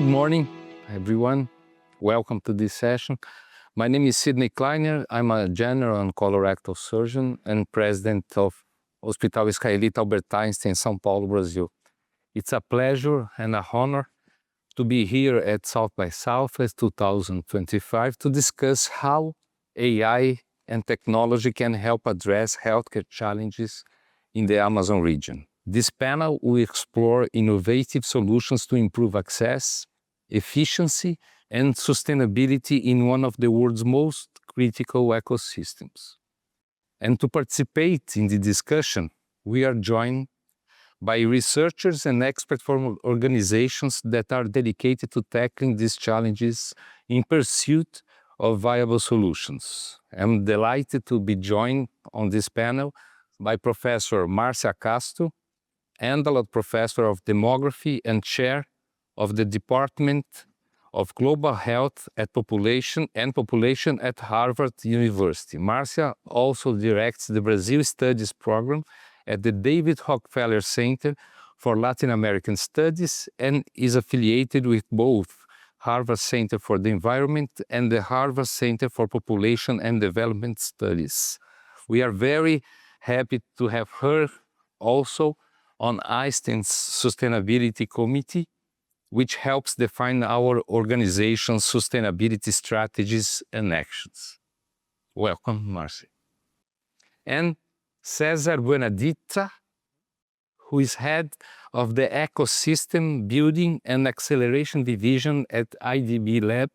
Good morning, everyone. Welcome to this session. My name is Sidney Klajner. I'm a general and colorectal surgeon and president of Hospital Israelita Albert Einstein, São Paulo, Brazil. It's a pleasure and a honor to be here at South by Southwest 2025 to discuss how AI and technology can help address healthcare challenges in the Amazon region. This panel will explore innovative solutions to improve access, efficiency, and sustainability in one of the world's most critical ecosystems. And to participate in the discussion, we are joined by researchers and experts from organizations that are dedicated to tackling these challenges in pursuit of viable solutions. I'm delighted to be joined on this panel by Professor Marcia Castro, Endowed Professor of Demography and Chair of the Department of Global Health at Population at Harvard University. Marcia also directs the Brazil Studies program at the David Rockefeller Center for Latin American Studies and is affiliated with both Harvard Center for the Environment and the Harvard Center for Population and Development Studies. We are very happy to have her also on Einstein's Sustainability Committee, which helps define our organization's sustainability strategies and actions. Welcome, Marcia. And César Buenadicha, who is head of the Ecosystem Building and Acceleration Division at IDB Lab,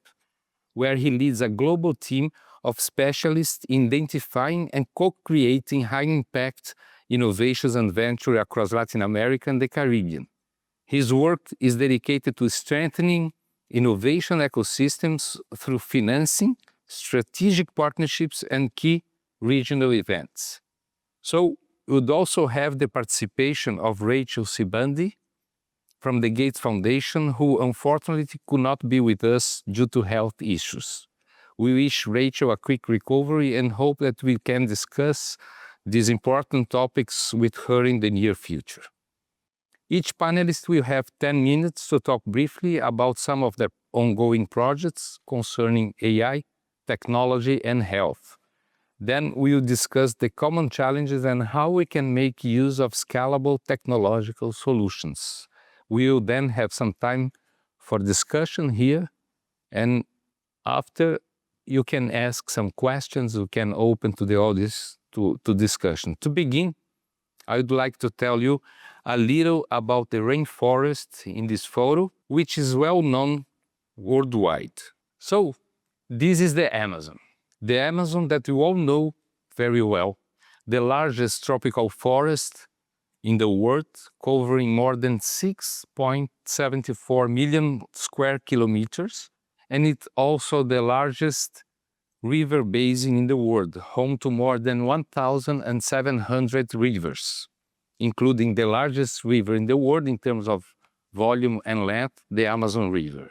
where he leads a global team of specialists in identifying and co-creating high-impact innovations and venture across Latin America and the Caribbean. His work is dedicated to strengthening innovation ecosystems through financing, strategic partnerships, and key regional events. So we would also have the participation of Rachel Sibandi from the Gates Foundation, who unfortunately could not be with us due to health issues. We wish Rachel a quick recovery and hope that we can discuss these important topics with her in the near future. Each panelist will have 10 minutes to talk briefly about some of their ongoing projects concerning AI, technology, and health. Then we will discuss the common challenges and how we can make use of scalable technological solutions. We will then have some time for discussion here, and after you can ask some questions, we can open to the audience to discussion. To begin, I would like to tell you a little about the rainforest in this photo, which is well known worldwide. So, this is the Amazon. The Amazon that you all know very well, the largest tropical forest in the world, covering more than 6.74 million square kilometers, and it's also the largest river basin in the world, home to more than 1,700 rivers, including the largest river in the world in terms of volume and length, the Amazon River.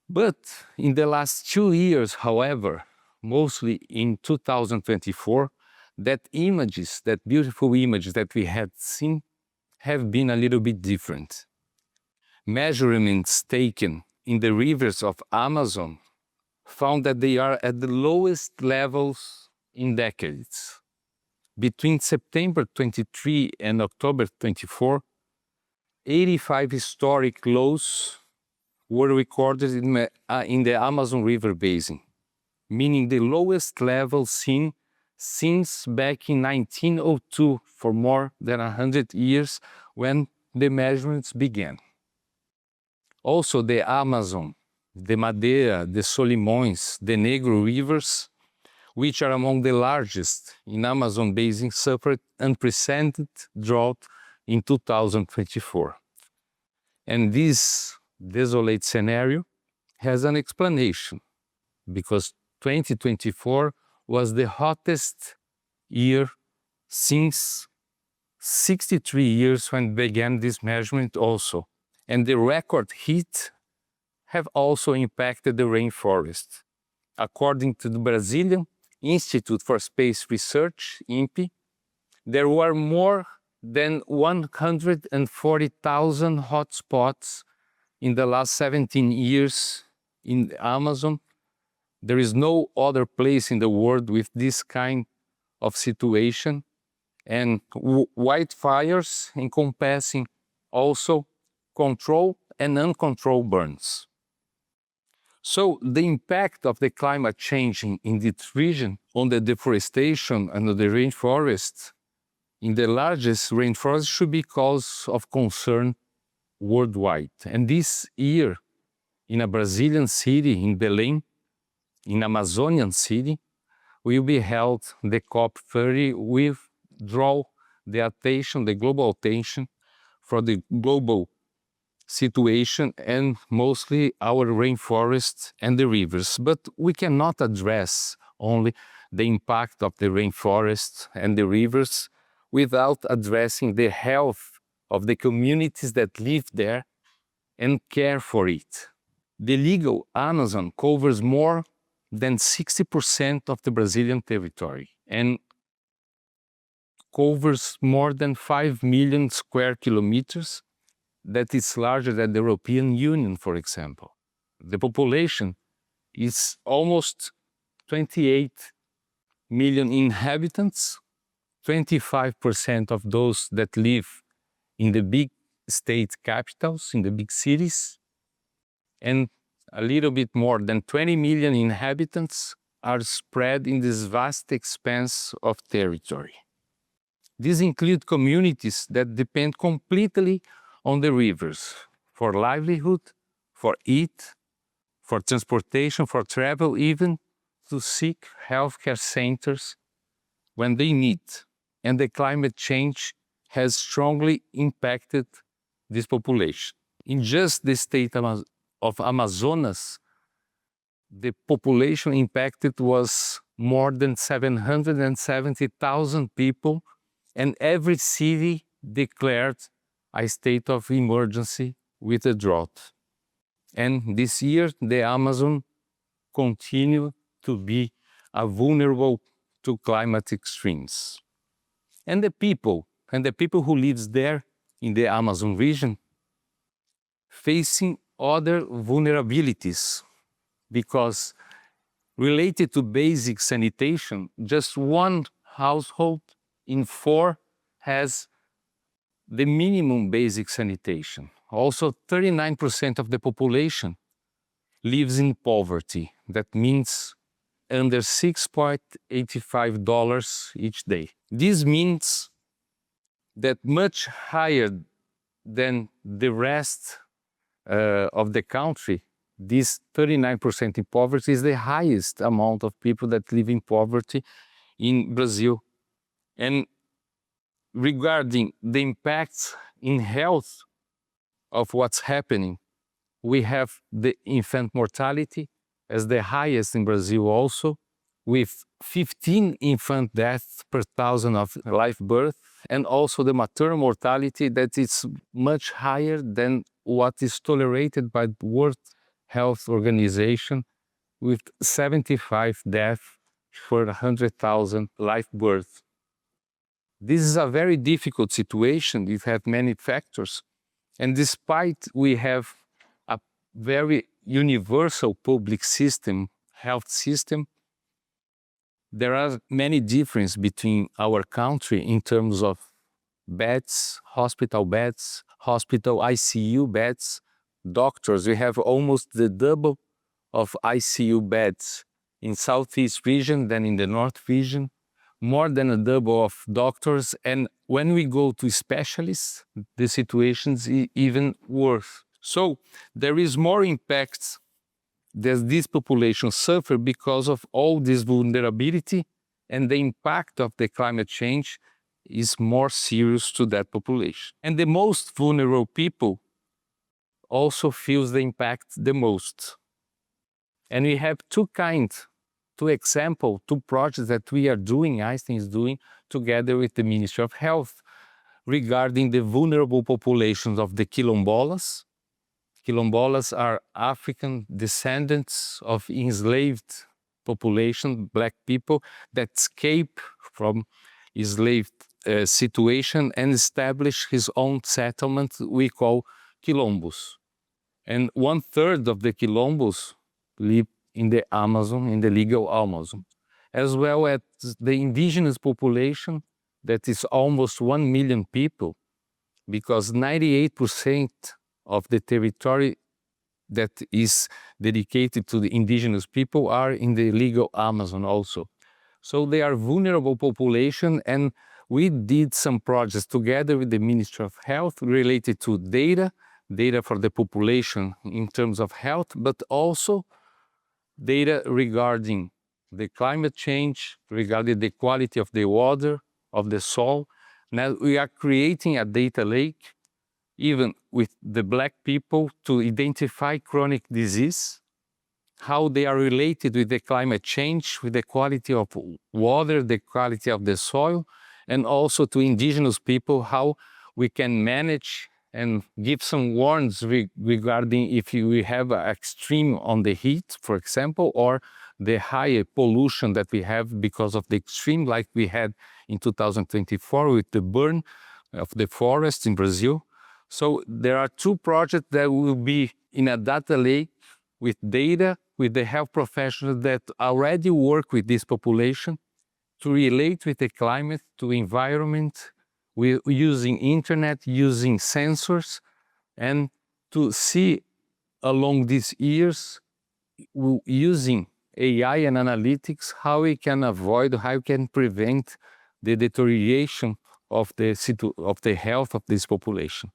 But in the last 2 years, however, mostly in 2024, that beautiful images that we had seen have been a little bit different. Measurements taken in the rivers of Amazon found that they are at the lowest levels in decades. Between September 23 and October 24, 85 historic lows were recorded in the Amazon River Basin, meaning the lowest level seen since back in 1902, for more than 100 years, when the measurements began. Also, the Amazon, the Madeira, the Solimões, the Negro rivers, which are among the largest in Amazon basin, suffered unprecedented drought in 2024. And this desolate scenario has an explanation, because 2024 was the hottest year since 63 years when began this measurement also. And the record heat have also impacted the rainforest. According to the Brazilian Institute for Space Research, INPE, there were more than 140,000 hotspots in the last 17 years in the Amazon. There is no other place in the world with this kind of situation, and wildfires encompassing also controlled and uncontrolled burns. So the impact of the climate change in this region on the deforestation and the rainforest in the largest rainforest should be cause of concern worldwide. And this year, in a Brazilian city, in Belém, in Amazonian city, will be held the COP30. We draw the attention, the global attention for the global situation and mostly our rainforests and the rivers. But we cannot address only the impact of the rainforests and the rivers without addressing the health of the communities that live there and care for it. The legal Amazon covers more than 60% of the Brazilian territory and covers more than 5 million square kilometers. That is larger than the European Union, for example. The population is almost 28 million inhabitants. 25% of those that live in the big state capitals, in the big cities, and a little bit more than 20 million inhabitants are spread in this vast expanse of territory. These include communities that depend completely on the rivers for livelihood, for eat, for transportation, for travel, even to seek healthcare centers when they need. And the climate change has strongly impacted this population. In just the state of Amazonas, the population impacted was more than 770,000 people, and every city declared a state of emergency with a drought. And this year, the Amazon continues to be vulnerable to climate extremes. And the people who live there in the Amazon region facing other vulnerabilities, because related to basic sanitation, just one household in 4 has the minimum basic sanitation. Also, 39% of the population lives in poverty. That means under $6.85 each day. This means that much higher than the rest of the country, this 39% in poverty is the highest amount of people that live in poverty in Brazil. And regarding the impacts in health of what's happening, we have the infant mortality as the highest in Brazil also, with 15 infant deaths per 1,000 of live birth, and also the maternal mortality that is much higher than what is tolerated by the World Health Organization, with 75 deaths for 100,000 live births. This is a very difficult situation. It has many factors. And despite we have a very universal public system, health system, there are many differences between our country in terms of beds, hospital ICU beds, doctors. We have almost the double of ICU beds in Southeast region than in the North region, more than a double of doctors. And when we go to specialists, the situation's even worse. So there is more impact that this population suffer because of all this vulnerability, and the impact of the climate change is more serious to that population. And the most vulnerable people also feels the impact the most. And we have two examples, two projects that we are doing, Einstein is doing, together with the Ministry of Health, regarding the vulnerable populations of the quilombolas. Quilombolas are African descendants of enslaved population, black people that escape from enslaved situation and establish his own settlement we call quilombos. And 1/3 of the quilombos live in the Amazon, in the legal Amazon, as well as the indigenous population that is almost 1 million people, because 98% of the territory that is dedicated to the indigenous people are in the legal Amazon also. So they are vulnerable population, and we did some projects together with the Ministry of Health related to data for the population in terms of health, but also data regarding the climate change, regarding the quality of the water, of the soil. Now we are creating a data lake, even with the Black people, to identify chronic disease, how they are related with the climate change, with the quality of water, the quality of the soil, and also to indigenous people, how we can manage and give some warnings regarding if we have an extreme on the heat, for example, or the higher pollution that we have because of the extreme, like we had in 2024 with the burn of the forests in Brazil. So there are two projects that will be in a data lake with data, with the health professionals that already work with this population to relate with the climate, to environment, we're using internet, using sensors, and to see along these years, using AI and analytics, how we can avoid, how we can prevent the deterioration of the health of this population.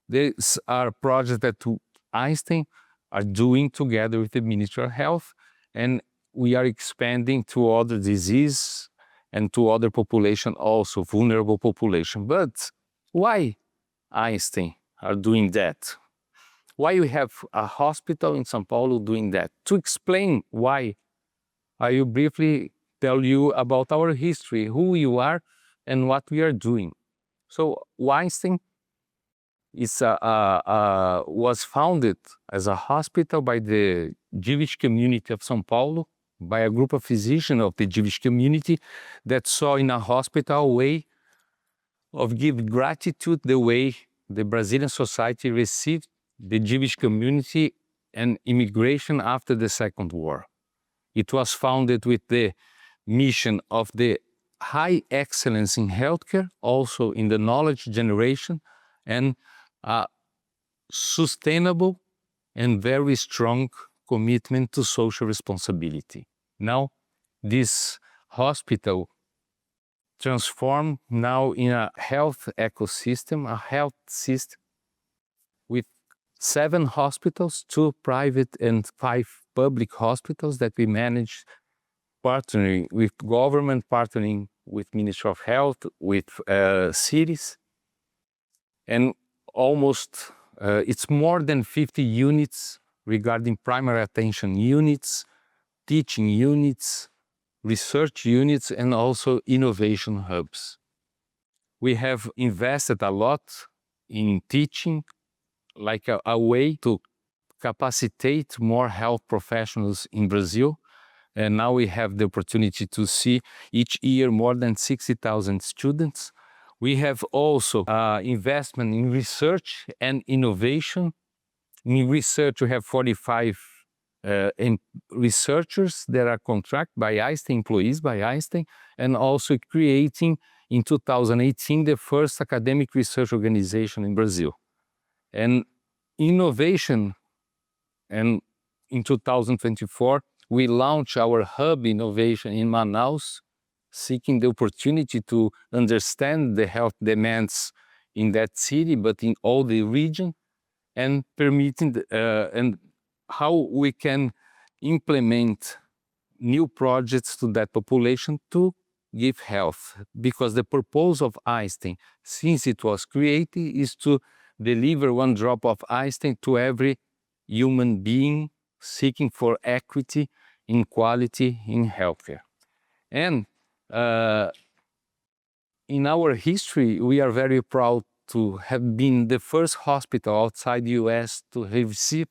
These are projects that Einstein are doing together with the Ministry of Health, and we are expanding to other diseases and to other population also, vulnerable population. But why Einstein are doing that? Why we have a hospital in São Paulo doing that? To explain why, I will briefly tell you about our history, who you are and what we are doing. So Einstein was founded as a hospital by the Jewish community of São Paulo, by a group of physicians of the Jewish community that saw in a hospital a way of giving gratitude the way the Brazilian society received the Jewish community and immigration after the Second War. It was founded with the mission of the high excellence in healthcare, also in the knowledge generation, and a sustainable and very strong commitment to social responsibility. Now, this hospital transformed now in a health ecosystem, a health system with 7 hospitals, 2 private and 5 public hospitals that we manage, partnering with government, partnering with Ministry of Health, with cities, and almost it's more than 50 units regarding primary attention units, teaching units, research units, and also innovation hubs. We have invested a lot in teaching, like a way to capacitate more health professionals in Brazil. And now we have the opportunity to see each year more than 60,000 students. We have also investment in research and innovation. In research, we have 45 researchers that are contracted by Einstein, employees by Einstein, and also creating in 2018 the first academic research organization in Brazil. And innovation, and in 2024, we launched our hub innovation in Manaus, seeking the opportunity to understand the health demands in that city, but in all the region, and permitting and how we can implement new projects to that population to give health. Because the purpose of Einstein, since it was created, is to deliver 1 drop of Einstein to every human being seeking for equity, inequality in healthcare. And in our history, we are very proud to have been the first hospital outside the US to receive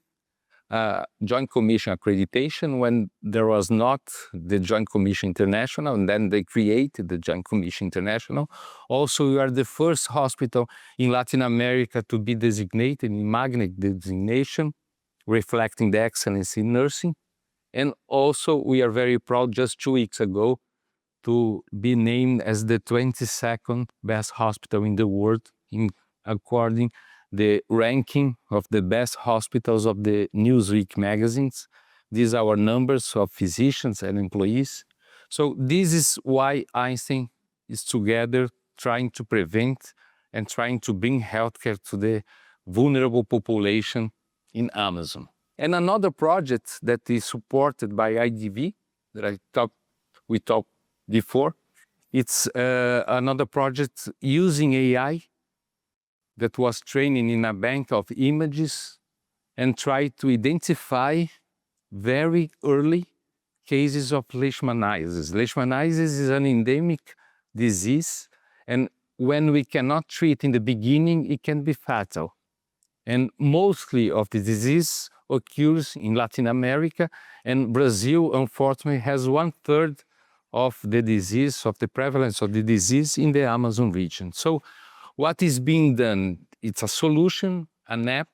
Joint Commission accreditation when there was not the Joint Commission International, and then they created the Joint Commission International. Also, we are the first hospital in Latin America to be designated in magnet designation. reflecting the excellence in nursing. And also we are very proud just 2 weeks ago to be named as the 22nd best hospital in the world according the ranking of the best hospitals of the Newsweek magazines. These are our numbers of physicians and employees. So this is why Einstein is together trying to prevent and trying to bring healthcare to the vulnerable population in Amazon. And another project that is supported by IDB that we talked before, it's another project using AI that was trained in a bank of images and tried to identify very early cases of leishmaniasis. Leishmaniasis is an endemic disease, and when we cannot treat in the beginning, it can be fatal. And mostly of the disease occurs in Latin America, and Brazil, unfortunately, has 1/3 of the disease, of the prevalence of the disease in the Amazon region. So what is being done? It's a solution, an app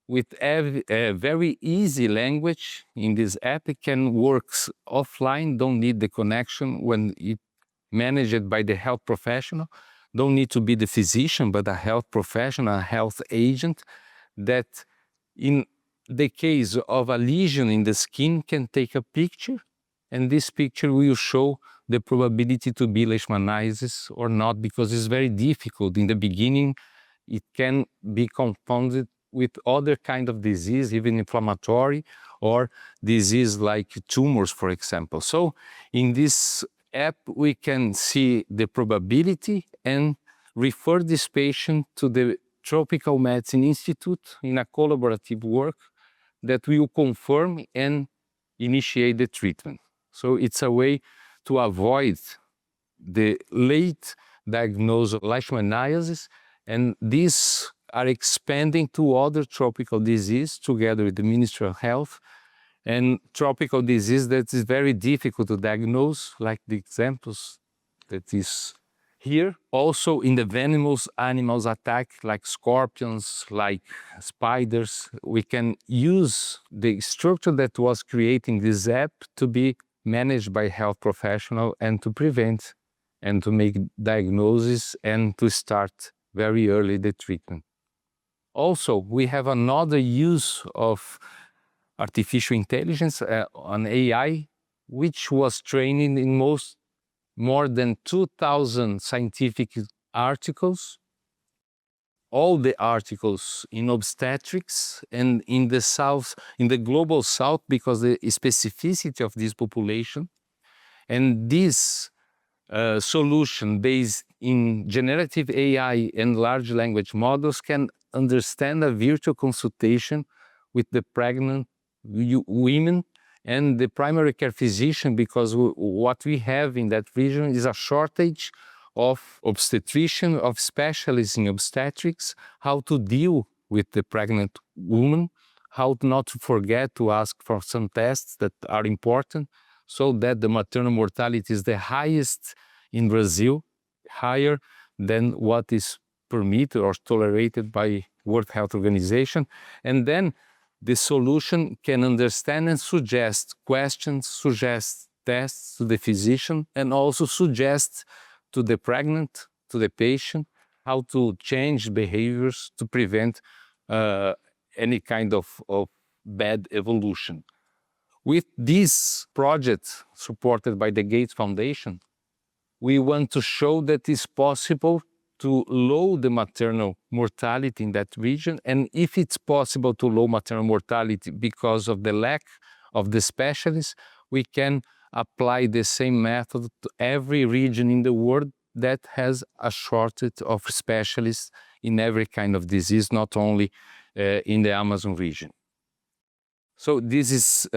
with a very easy language. In this app, it can work offline, don't need the connection when it managed by the health professional, don't need to be the physician, but a health professional, a health agent that in the case of a lesion in the skin can take a picture, and this picture will show the probability to be leishmaniasis or not, because it's very difficult. In the beginning, it can be confounded with other kind of disease, even inflammatory or disease like tumors, for example. So in this app, we can see the probability and refer this patient to the Tropical Medicine Institute in a collaborative work that will confirm and initiate the treatment. So it's a way to avoid the late diagnosis of leishmaniasis, and these are expanding to other tropical disease together with the Ministry of Health, and tropical disease that is very difficult to diagnose, like the examples that is here. Also in the venomous animals attack, like scorpions, like spiders, we can use the structure that was creating this app to be managed by health professional and to prevent and to make diagnosis and to start very early the treatment. Also, we have another use of artificial intelligence, an AI, which was trained in more than 2,000 scientific articles, all the articles in obstetrics and in the South, in the global South, because the specificity of this population. And this solution based in generative AI and large language models can understand a virtual consultation with the pregnant women and the primary care physician, because what we have in that region is a shortage of obstetrician, of specialists in obstetrics, how to deal with the pregnant woman, how not to forget to ask for some tests that are important, so that the maternal mortality is the highest in Brazil, higher than what is permitted or tolerated by World Health Organization. And then the solution can understand and suggest questions, suggest tests to the physician, and also suggest to the pregnant, to the patient, how to change behaviors to prevent any kind of bad evolution. With this project supported by the Gates Foundation, we want to show that it's possible to lower the maternal mortality in that region. And if it's possible to lower maternal mortality because of the lack of the specialists, we can apply the same method to every region in the world that has a shortage of specialists in every kind of disease, not only in the Amazon region. So this is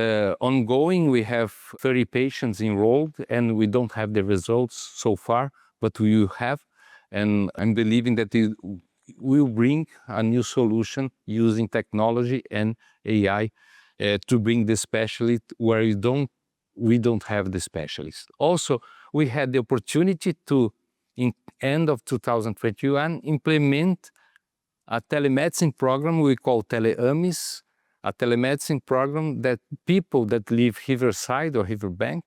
ongoing. We have 30 patients enrolled, and we don't have the results so far, but we will have. And I'm believing that it will bring a new solution using technology and AI to bring the specialist where we don't have the specialist. Also, we had the opportunity to, in end of 2021, implement a telemedicine program we call TeleAMIS, a telemedicine program that people that live riverside or riverbank,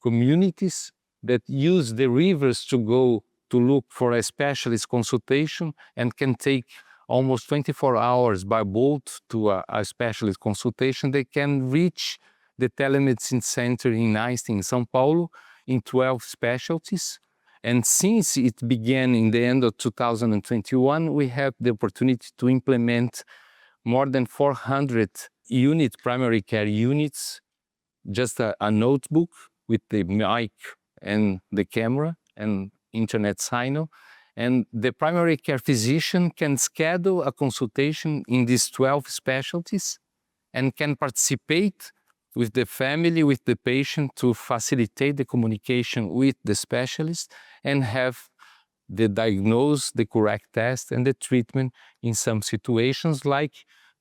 communities that use the rivers to go to look for a specialist consultation and can take almost 24 hours by boat to a specialist consultation, they can reach the telemedicine center in Einstein, in São Paulo, in 12 specialties. And since it began in the end of 2021, we have the opportunity to implement more than 400 primary care units, just a notebook with the mic and the camera and internet signal. And the primary care physician can schedule a consultation in these 12 specialties and can participate with the family, with the patient, to facilitate the communication with the specialist and have the diagnosis, the correct test, and the treatment in some situations, like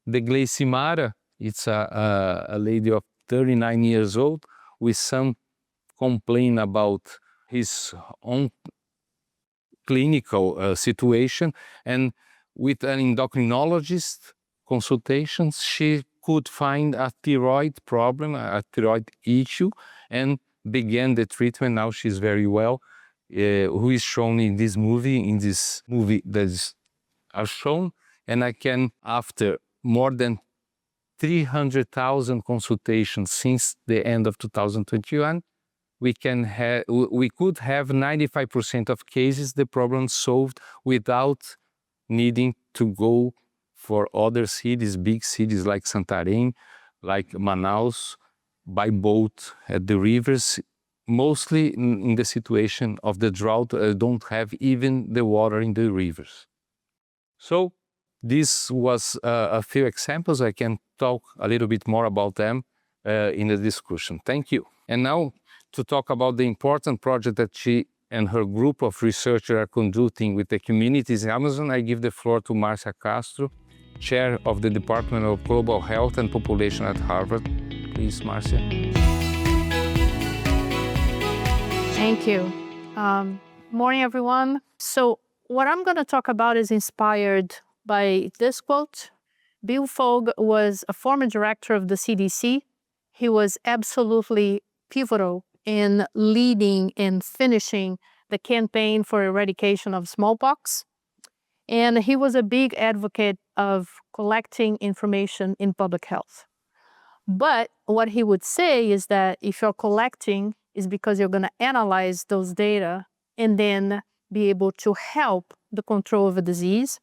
the Gleicimara. It's a lady of 39 years old with some complaint about his own clinical situation, and with an endocrinologist consultations, she could find a thyroid problem, a thyroid issue, and began the treatment. Now she's very well, who is shown in this movie that is shown. And I can, after more than 300,000 consultations since the end of 2021, we could have 95% of cases the problem solved without needing to go for other cities, big cities like Santarém, like Manaus, by boat at the rivers, mostly in the situation of the drought, don't have even the water in the rivers. So this was a few examples. I can talk a little bit more about them in the discussion. Thank you. And now, to talk about the important project that she and her group of researchers are conducting with the communities in Amazon, I give the floor to Marcia Castro, Chair of the Department of Global Health and Population at Harvard. Please, Marcia. Thank you. Morning, everyone. So what I'm going to talk about is inspired by this quote. Bill Fogg was a former director of the CDC. He was absolutely pivotal in leading and finishing the campaign for eradication of smallpox. And he was a big advocate of collecting information in public health. But what he would say is that if you're collecting, is because you're going to analyze those data and then be able to help the control of a disease.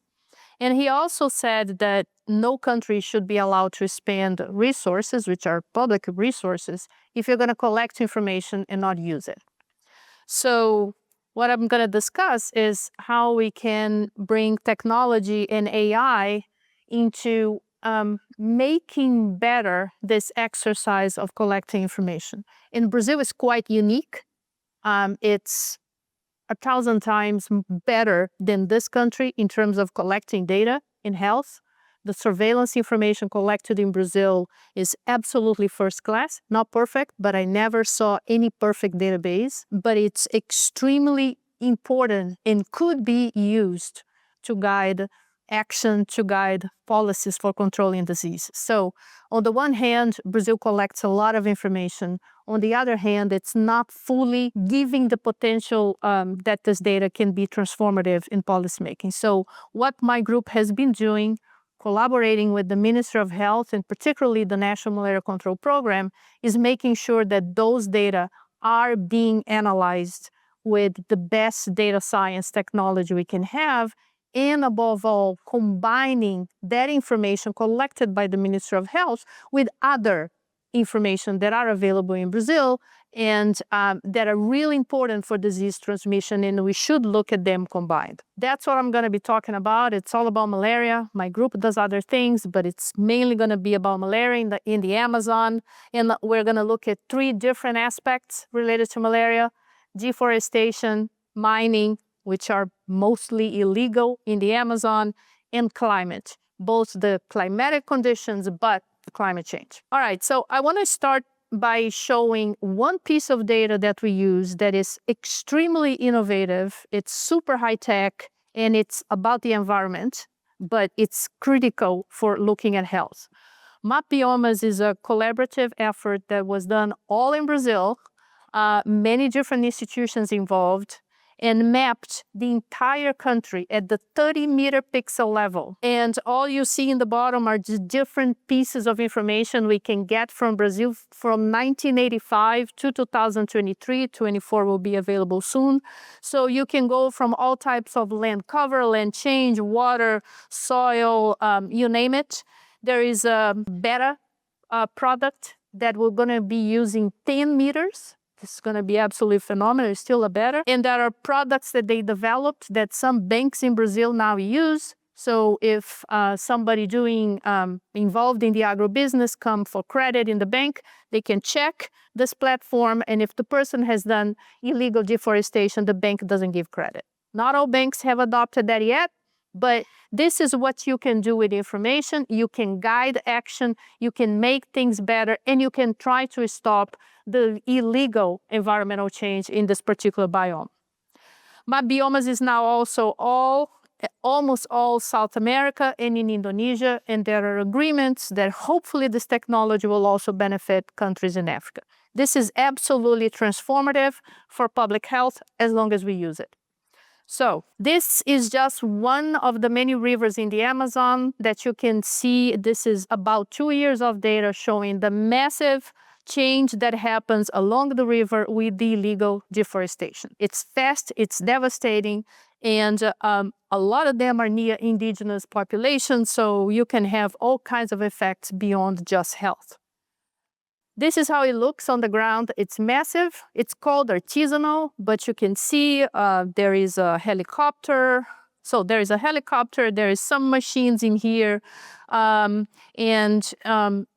And he also said that no country should be allowed to spend resources, which are public resources, if you're going to collect information and not use it. So what I'm going to discuss is how we can bring technology and AI into making better this exercise of collecting information. In Brazil, it's quite unique. It's 1,000 times better than this country in terms of collecting data in health. The surveillance information collected in Brazil is absolutely first class, not perfect, but I never saw any perfect database. But it's extremely important and could be used to guide action, to guide policies for controlling disease. So on the one hand, Brazil collects a lot of information. On the other hand, it's not fully giving the potential that this data can be transformative in policymaking. So what my group has been doing, collaborating with the Ministry of Health and particularly the National Malaria Control Program, is making sure that those data are being analyzed with the best data science technology we can have, and above all, combining that information collected by the Ministry of Health with other information that are available in Brazil and that are really important for disease transmission, and we should look at them combined. That's what I'm going to be talking about. It's all about malaria. My group does other things, but it's mainly going to be about malaria in the Amazon, and we're going to look at 3 different aspects related to malaria: deforestation, mining, which are mostly illegal in the Amazon, and climate, both the climatic conditions, but the climate change. All right, so I want to start by showing one piece of data that we use that is extremely innovative. It's super high tech, and it's about the environment, but it's critical for looking at health. Biomas is a collaborative effort that was done all in Brazil, many different institutions involved, and mapped the entire country at the 30-meter pixel level. And all you see in the bottom are just different pieces of information we can get from Brazil from 1985 to 2023. 24 will be available soon. So you can go from all types of land cover, land change, water, soil, you name it. There is a beta product that we're going to be using 10 meters. This is going to be absolutely phenomenal. It's still a beta. And there are products that they developed that some banks in Brazil now use. So if somebody involved in the agribusiness come for credit in the bank, they can check this platform. And if the person has done illegal deforestation, the bank doesn't give credit. Not all banks have adopted that yet. But this is what you can do with information. You can guide action, you can make things better, and you can try to stop the illegal environmental change in this particular biome. Biomas is now also almost all South America and in Indonesia, and there are agreements that hopefully this technology will also benefit countries in Africa. This is absolutely transformative for public health as long as we use it. So this is just one of the many rivers in the Amazon that you can see. This is about 2 years of data showing the massive change that happens along the river with the illegal deforestation. It's fast, it's devastating, and a lot of them are near indigenous populations, so you can have all kinds of effects beyond just health. This is how it looks on the ground. It's massive. It's called artisanal, but you can see there is a helicopter. So there is a helicopter. There is some machines in here.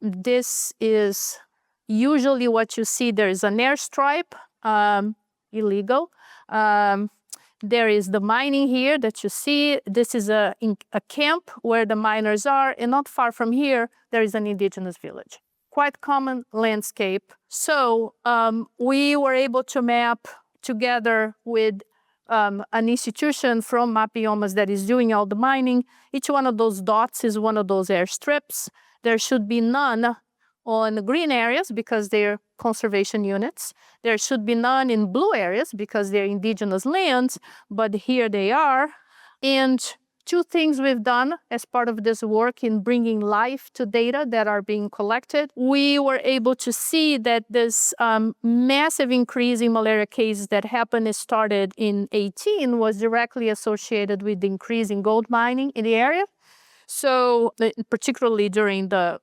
This is usually what you see. There is an airstrip, illegal. There is the mining here that you see. This is a camp where the miners are. And not far from here, there is an indigenous village. Quite common landscape. So we were able to map together with an institution from Biomas that is doing all the mining. Each one of those dots is one of those airstrips. There should be none on green areas because they're conservation units. There should be none in blue areas because they're indigenous lands, but here they are. And two things we've done as part of this work in bringing life to data that are being collected. We were able to see that this massive increase in malaria cases that happened and started in 2018 was directly associated with the increase in gold mining in the area. So particularly during the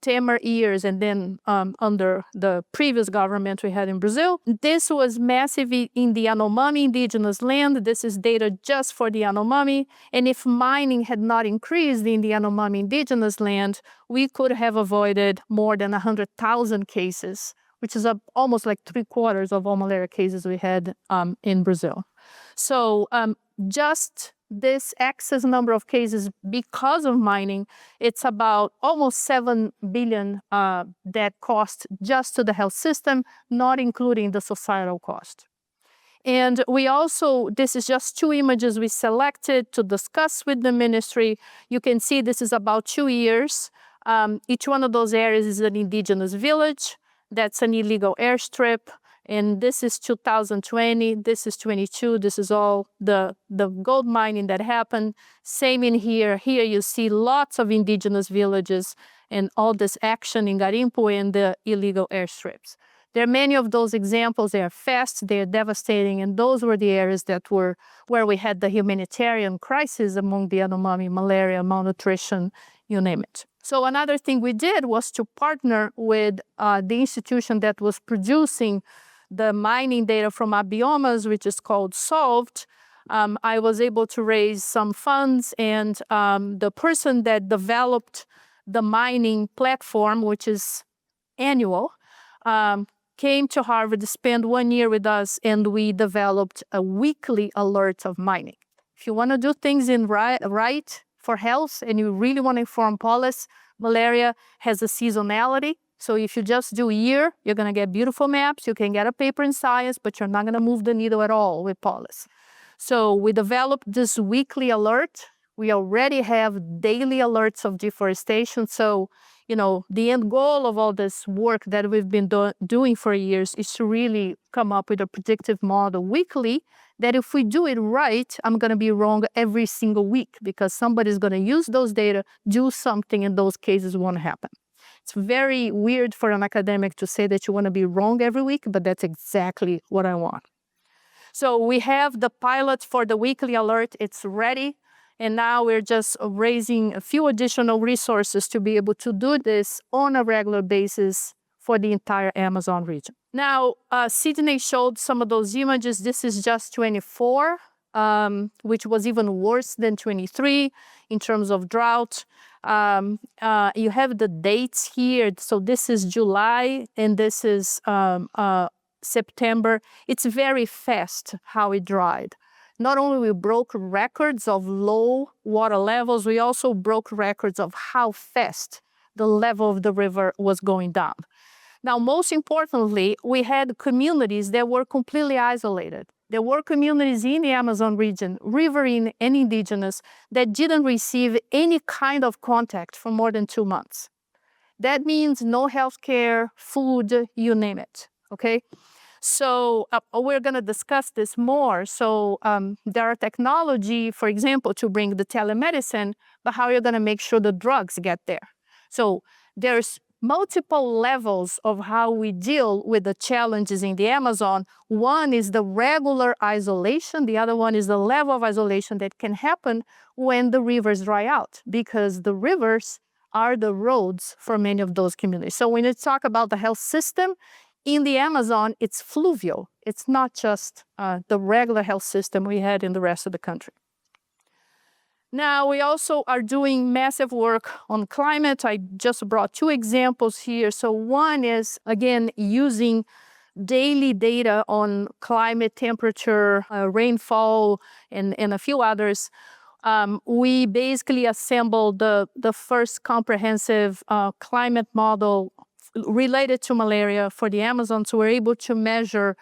Temer years and then under the previous government we had in Brazil. This was massive in the Yanomami indigenous land. This is data just for the Yanomami. And if mining had not increased in the Yanomami indigenous land, we could have avoided more than 100,000 cases, which is almost like 3/4 of all malaria cases we had in Brazil. So just this excess number of cases because of mining, it's about almost 7 billion that cost just to the health system, not including the societal cost. And we also, this is just 2 images we selected to discuss with the ministry. You can see this is about 2 years. Each one of those areas is an indigenous village. That's an illegal airstrip. And this is 2020, this is 22, this is all the gold mining that happened. Same in here. Here you see lots of indigenous villages and all this action in Garimpo and the illegal airstrips. There are many of those examples. They are fast, they are devastating, and those were the areas that were where we had the humanitarian crisis among the Yanomami, malaria, malnutrition, you name it. So another thing we did was to partner with the institution that was producing the mining data from Biomas, which is called Solved. I was able to raise some funds, and the person that developed the mining platform, which is annual, came to Harvard, spent 1 year with us, and we developed a weekly alert of mining. If you want to do things right for health and you really want to inform policy, malaria has a seasonality. So if you just do a year, you're going to get beautiful maps. You can get a paper in Science, but you're not going to move the needle at all with policy. So we developed this weekly alert. We already have daily alerts of deforestation. So the end goal of all this work that we've been doing for years is to really come up with a predictive model weekly that if we do it right, I'm going to be wrong every single week because somebody's going to use those data, do something, and those cases won't happen. It's very weird for an academic to say that you want to be wrong every week, but that's exactly what I want. So we have the pilot for the weekly alert. It's ready. And now we're just raising a few additional resources to be able to do this on a regular basis for the entire Amazon region. Now, Sidney showed some of those images. This is just 24, which was even worse than 23 in terms of drought. You have the dates here. So this is July, and this is September. It's very fast how it dried. Not only we broke records of low water levels, we also broke records of how fast the level of the river was going down. Now, most importantly, we had communities that were completely isolated. There were communities in the Amazon region, riverine and indigenous, that didn't receive any kind of contact for more than 2 months. That means no healthcare, food, you name it, okay? So we're going to discuss this more. So there are technology, for example, to bring the telemedicine, but how you're going to make sure the drugs get there. So there's multiple levels of how we deal with the challenges in the Amazon. One is the regular isolation. The other one is the level of isolation that can happen when the rivers dry out, because the rivers are the roads for many of those communities. So when you talk about the health system, in the Amazon, it's fluvial. It's not just the regular health system we had in the rest of the country. Now, we also are doing massive work on climate. I just brought 2 examples here. So one is, again, using daily data on climate, temperature, rainfall, and a few others. We basically assembled the first comprehensive climate model related to malaria for the Amazon. So we're able to measure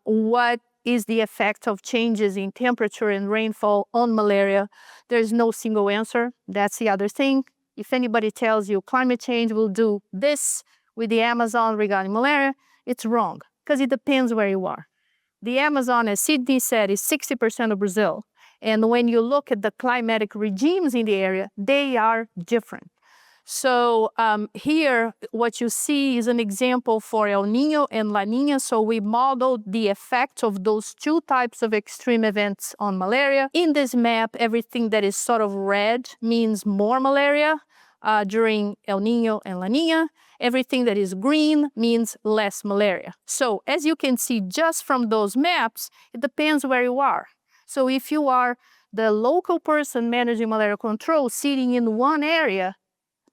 what is the effect of changes in temperature and rainfall on malaria. There's no single answer. That's the other thing. If anybody tells you climate change will do this with the Amazon regarding malaria, it's wrong, because it depends where you are. The Amazon, as Sidney said, is 60% of Brazil. And when you look at the climatic regimes in the area, they are different. So here, what you see is an example for El Niño and La Niña. So we modeled the effect of those 2 types of extreme events on malaria. In this map, everything that is sort of red means more malaria during El Niño and La Niña. Everything that is green means less malaria. So as you can see just from those maps, it depends where you are. So if you are the local person managing malaria control sitting in one area,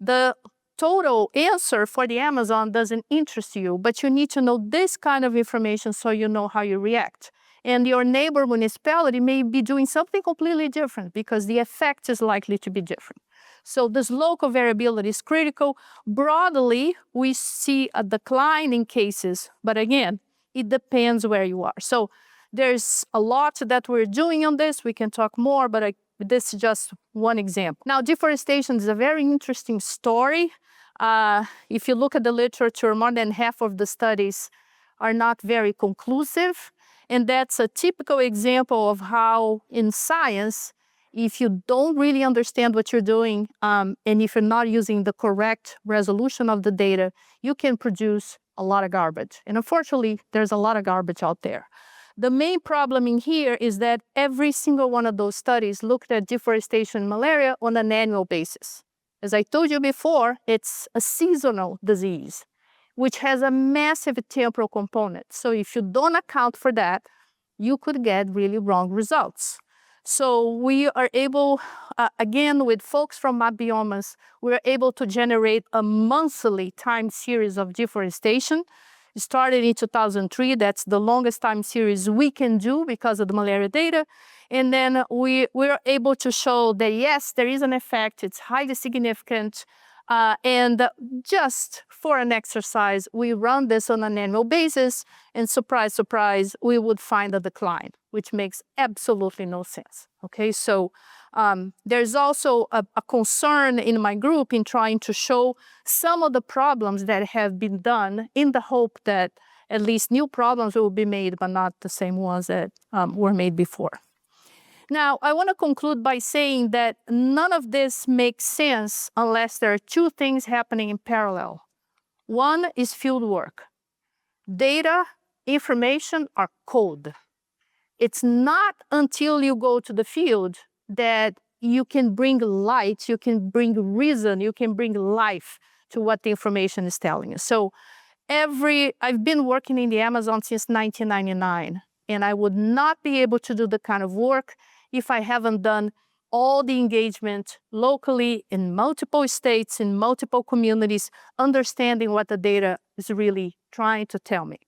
the total answer for the Amazon doesn't interest you, but you need to know this kind of information so you know how you react. And your neighbor municipality may be doing something completely different because the effect is likely to be different. So this local variability is critical. Broadly, we see a decline in cases, but again, it depends where you are. So there's a lot that we're doing on this. We can talk more, but this is just one example. Now, deforestation is a very interesting story. If you look at the literature, more than half of the studies are not very conclusive. And that's a typical example of how in science, if you don't really understand what you're doing, and if you're not using the correct resolution of the data, you can produce a lot of garbage. And unfortunately, there's a lot of garbage out there. The main problem in here is that every single one of those studies looked at deforestation and malaria on an annual basis. As I told you before, it's a seasonal disease, which has a massive temporal component. So if you don't account for that, you could get really wrong results. So we are able, again, with folks from MapBiomas, we're able to generate a monthly time series of deforestation. It started in 2003. That's the longest time series we can do because of the malaria data. And then we're able to show that, yes, there is an effect. It's highly significant. And just for an exercise, we run this on an annual basis. And surprise, surprise, we would find a decline, which makes absolutely no sense. Okay, so There's also a concern in my group in trying to show some of the problems that have been done in the hope that at least new problems will be made, but not the same ones that were made before. Now, I want to conclude by saying that none of this makes sense unless there are two things happening in parallel. One is field work. Data, information are code. It's not until you go to the field that you can bring light, you can bring reason, you can bring life to what the information is telling you. So I've been working in the Amazon since 1999, and I would not be able to do the kind of work if I haven't done all the engagement locally in multiple states, in multiple communities, understanding what the data is really trying to tell me.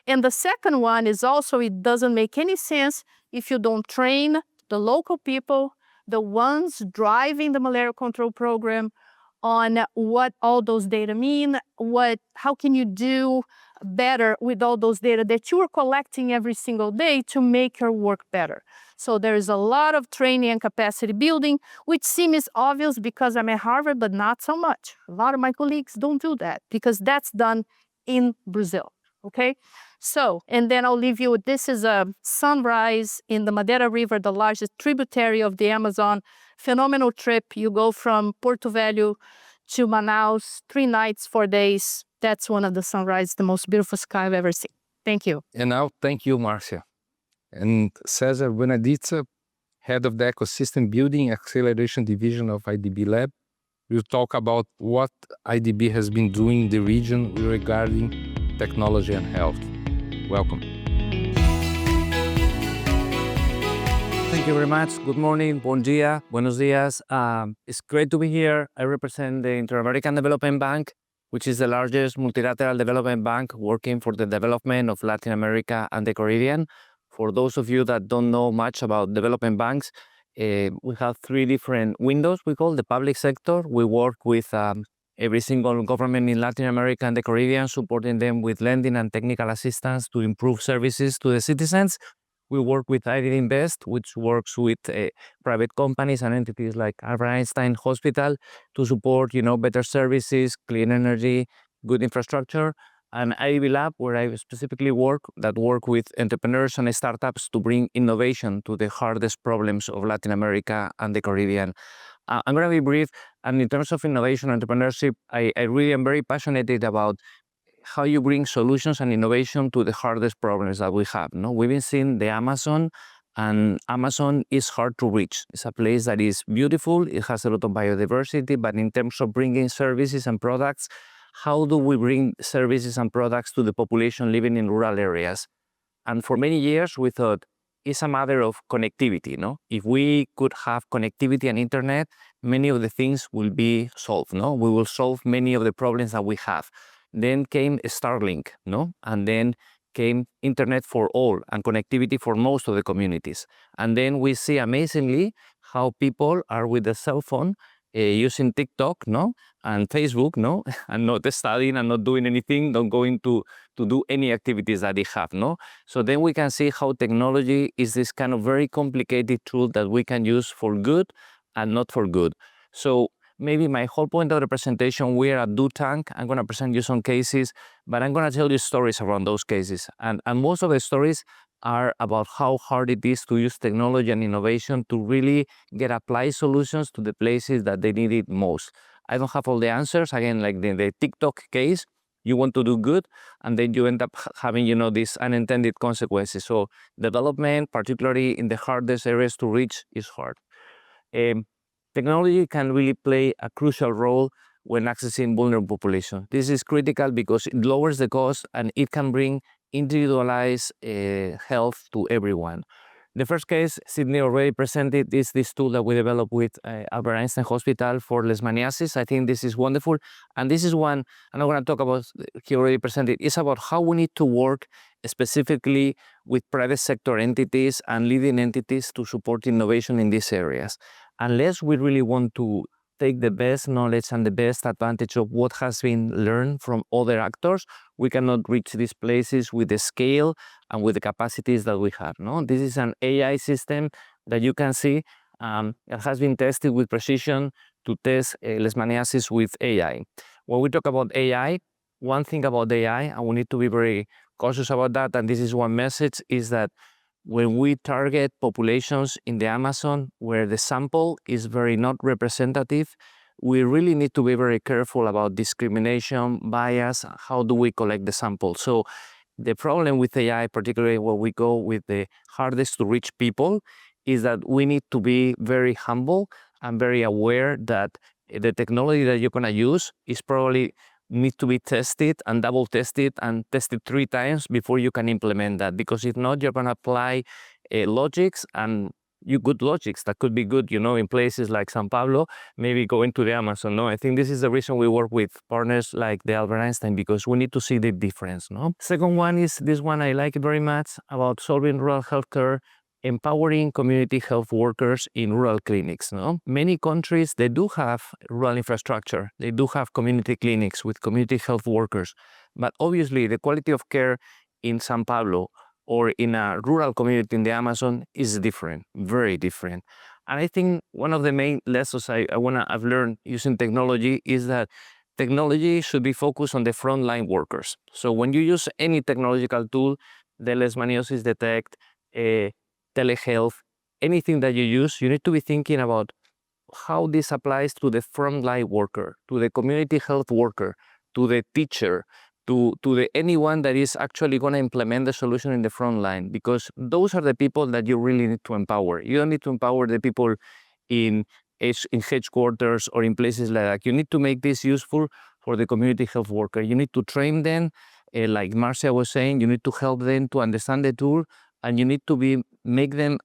And the second one is also, it doesn't make any sense if you don't train the local people, the ones driving the malaria control program, on what all those data mean, how can you do better with all those data that you are collecting every single day to make your work better. So there is a lot of training and capacity building, which seems obvious because I'm at Harvard, but not so much. A lot of my colleagues don't do that because that's done in Brazil, okay? So, and then I'll leave you with, this is a sunrise in the Madeira River, the largest tributary of the Amazon. Phenomenal trip. You go from Porto Velho to Manaus, 3 nights, 4 days. That's one of the sunrises, the most beautiful sky I've ever seen. Thank you. And now, thank you, Marcia. And César Buenadicha, head of the Ecosystem Building Acceleration Division of IDB Lab, will talk about what IDB has been doing in the region regarding technology and health. Welcome. Thank you very much. Good morning, bon dia, buenos dias. It's great to be here. I represent the Inter-American Development Bank, which is the largest multilateral development bank working for the development of Latin America and the Caribbean. For those of you that don't know much about development banks, we have 3 different windows we call the public sector. We work with every single government in Latin America and the Caribbean, supporting them with lending and technical assistance to improve services to the citizens. We work with IDB Invest, which works with private companies and entities like Einstein Hospital to support, better services, clean energy, good infrastructure. And IDB Lab, where I specifically work with entrepreneurs and startups to bring innovation to the hardest problems of Latin America and the Caribbean. I'm going to be brief, and in terms of innovation and entrepreneurship, I really am very passionate about how you bring solutions and innovation to the hardest problems that we have. We've been seeing the Amazon, and Amazon is hard to reach. It's a place that is beautiful, it has a lot of biodiversity, but in terms of bringing services and products, how do we bring services and products to the population living in rural areas? And for many years, we thought it's a matter of connectivity. If we could have connectivity and internet, many of the things will be solved. We will solve many of the problems that we have. Then came Starlink, and then came internet for all and connectivity for most of the communities. And then we see amazingly how people are with the cell phone using TikTok, and Facebook, and not studying and not doing anything, not going to do any activities that they have, So then we can see how technology is this kind of very complicated tool that we can use for good and not for good. So maybe my whole point of the presentation, we are at Do Tank. I'm going to present you some cases, but I'm going to tell you stories around those cases. And most of the stories are about how hard it is to use technology and innovation to really get applied solutions to the places that they need it most. I don't have all the answers. Again, like the TikTok case, you want to do good, and then you end up having, these unintended consequences. So development, particularly in the hardest areas to reach, is hard. Technology can really play a crucial role when accessing vulnerable population. This is critical because it lowers the cost and it can bring individualized health to everyone. The first case Sidney already presented is this tool that we developed with Albert Einstein Hospital for leishmaniasis. I think this is wonderful. And this is one I'm not going to talk about, he already presented. It's about how we need to work specifically with private sector entities and leading entities to support innovation in these areas. Unless we really want to take the best knowledge and the best advantage of what has been learned from other actors, we cannot reach these places with the scale and with the capacities that we have. This is an AI system that you can see It has been tested with precision to test leishmaniasis with AI. When we talk about AI, one thing about AI, and we need to be very cautious about that, and this is one message, is that when we target populations in the Amazon where the sample is very not representative, we really need to be very careful about discrimination, bias, how do we collect the sample. So the problem with AI, particularly when we go with the hardest to reach people, is that we need to be very humble and very aware that the technology that you're going to use is probably need to be tested and double tested and tested 3 times before you can implement that. Because if not, you're going to apply logics and good logics that could be good, in places like San Pablo, maybe go into the Amazon. No, I think this is the reason we work with partners like the Albert Einstein, because we need to see the difference. No. Second one is this one, I like it very much, about solving rural healthcare, empowering community health workers in rural clinics. No? Many countries, they do have rural infrastructure. They do have community clinics with community health workers. But obviously, the quality of care in San Pablo or in a rural community in the Amazon is different, very different. And I think one of the main lessons I've learned using technology is that technology should be focused on the frontline workers. So when you use any technological tool, the leishmaniasis detect, telehealth, anything that you use, you need to be thinking about how this applies to the frontline worker, to the community health worker, to the teacher, to the anyone that is actually going to implement the solution in the front line, because those are the people that you really need to empower. You don't need to empower the people in headquarters or in places like that. You need to make this useful for the community health worker. You need to train them, like Marcia was saying, you need to help them to understand the tool, and you need to make them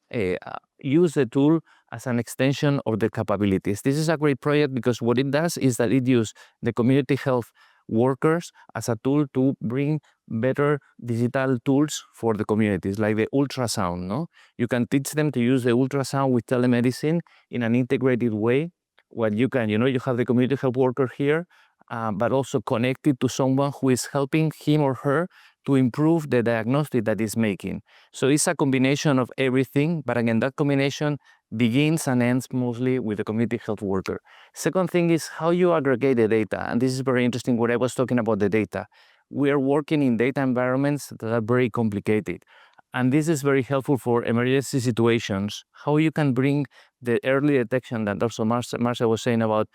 use the tool as an extension of their capabilities. This is a great project because what it does is that it uses the community health workers as a tool to bring better digital tools for the communities, like the ultrasound. No, you can teach them to use the ultrasound with telemedicine in an integrated way. What you can, you have the community health worker here, but also connected to someone who is helping him or her to improve the diagnostic that is making. So it's a combination of everything, but again, that combination begins and ends mostly with the community health worker. Second thing is how you aggregate the data, and this is very interesting what I was talking about the data. We are working in data environments that are very complicated, and this is very helpful for emergency situations, how you can bring the early detection that also Marcia was saying about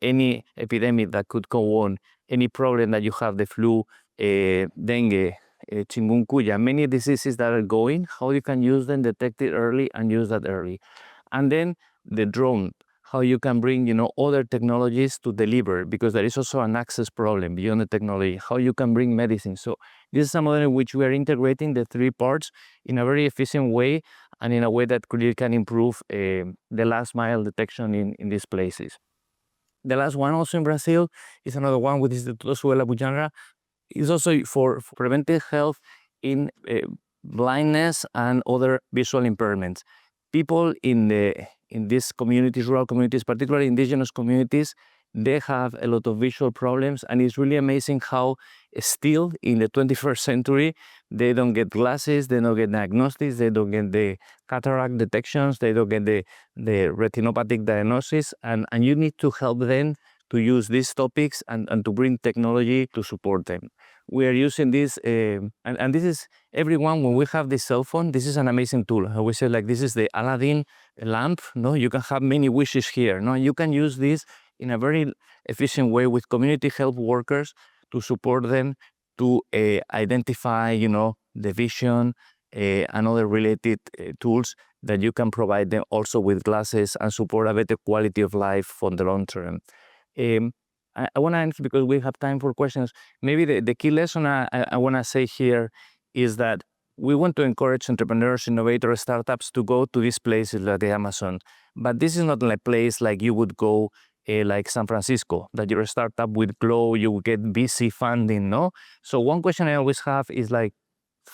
any epidemic that could go on, any problem that you have, the flu, dengue, chikungunya, many diseases that are going, how you can use them, detect it early and use that early. And then the drone, how you can bring, other technologies to deliver, because there is also an access problem beyond the technology, how you can bring medicine. So this is a model in which we are integrating the 3 parts in a very efficient way and in a way that really can improve the last mile detection in these places. The last one also in Brazil is another one with the Tosuela Bujanga. It's also for preventive health in blindness and other visual impairments. People in these communities, rural communities, particularly indigenous communities, they have a lot of visual problems, and it's really amazing how still in the 21st century, they don't get glasses, they don't get diagnostics, they don't get the cataract detections, they don't get the retinopathic diagnosis, and you need to help them to use these topics and to bring technology to support them. We are using this, and this is everyone, when we have this cell phone, this is an amazing tool. We say like this is the Aladdin lamp. No, you can have many wishes here. No, you can use this in a very efficient way with community health workers to support them to identify, the vision and other related tools that you can provide them also with glasses and support a better quality of life for the long term. I want to answer because we have time for questions. Maybe the key lesson I want to say here is that we want to encourage entrepreneurs, innovators, startups to go to these places like the Amazon. But this is not a place like you would go like San Francisco, that you're a startup with Glow, you get VC funding, no? So one question I always have is like,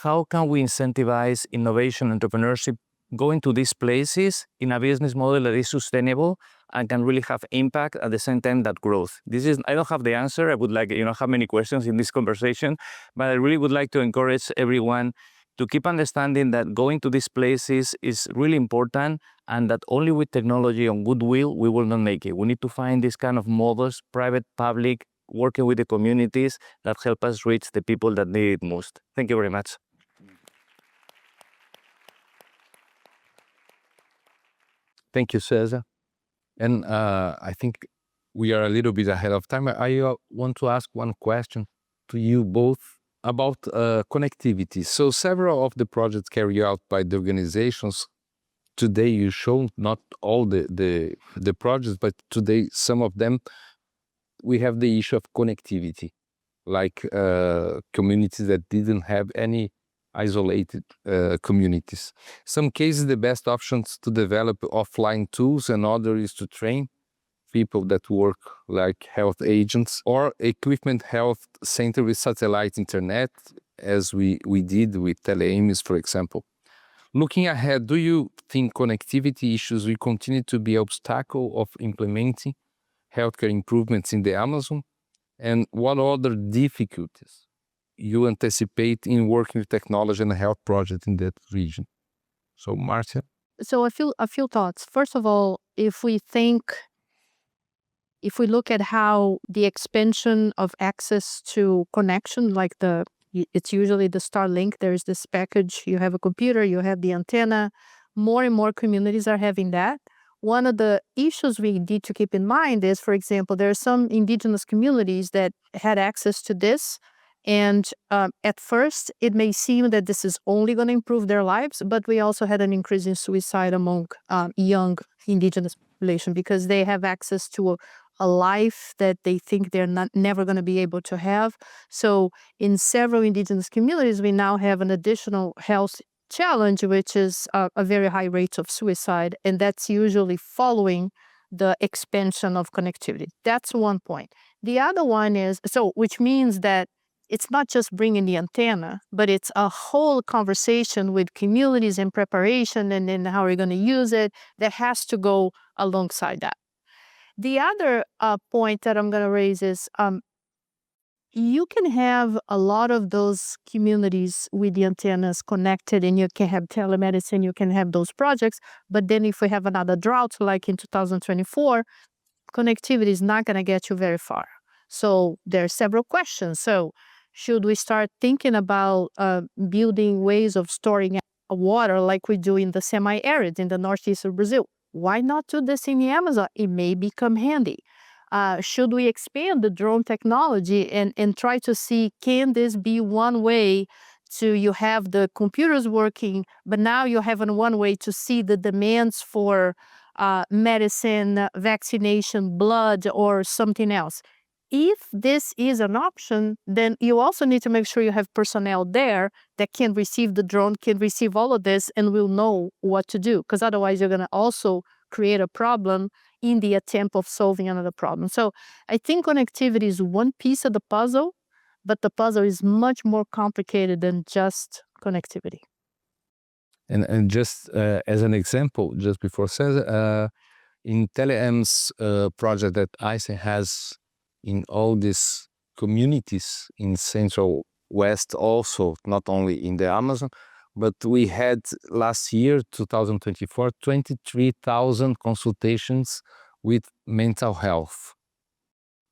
how can we incentivize innovation, entrepreneurship, going to these places in a business model that is sustainable and can really have impact at the same time that growth? I don't have the answer. I would like, have many questions in this conversation, but I really would like to encourage everyone to keep understanding that going to these places is really important, and that only with technology and goodwill we will not make it. We need to find these kind of models, private, public, working with the communities that help us reach the people that need it most. Thank you very much. Thank you, Cesar. And I think we are a little bit ahead of time. I want to ask one question to you both about connectivity. So several of the projects carried out by the organizations today, you show not all the projects, but today some of them, we have the issue of connectivity, like communities that didn't have any isolated communities. Some cases, the best options to develop offline tools, and other is to train people that work like health agents or equipment health center with satellite internet, as we did with teleamis, for example. Looking ahead, do you think connectivity issues will continue to be an obstacle of implementing healthcare improvements in the Amazon? And what other difficulties you anticipate in working with technology and health projects in that region? So, Marcia? So a few thoughts. First of all, if we look at how the expansion of access to connection, like it's usually the Starlink, there's this package, you have a computer, you have the antenna, more and more communities are having that. One of the issues we need to keep in mind is, for example, there are some indigenous communities that had access to this, and at first it may seem that this is only going to improve their lives, but we also had an increase in suicide among young indigenous population because they have access to a life that they think they're never going to be able to have. So in several indigenous communities, we now have an additional health challenge, which is a very high rate of suicide, and that's usually following the expansion of connectivity. That's one point. The other one is, which means that it's not just bringing the antenna, but it's a whole conversation with communities and preparation and then how we're going to use it that has to go alongside that. The other point that I'm going to raise is you can have a lot of those communities with the antennas connected, and you can have telemedicine, you can have those projects, but then if we have another drought like in 2024, connectivity is not going to get you very far. So there are several questions. So should we start thinking about building ways of storing water like we do in the semi-arid in the northeast of Brazil? Why not do this in the Amazon? It may become handy. Should we expand the drone technology and try to see, can this be one way to, you have the computers working, but now you have one way to see the demands for medicine, vaccination, blood, or something else. If this is an option, then you also need to make sure you have personnel there that can receive the drone, can receive all of this, and will know what to do. Because otherwise, you're going to also create a problem in the attempt of solving another problem. So I think connectivity is one piece of the puzzle, but the puzzle is much more complicated than just connectivity. And just as an example, just before Cesar, in Teleam's project that Einstein has in all these communities in Central West, also not only in the Amazon, but we had last year, 2024, 23,000 consultations with mental health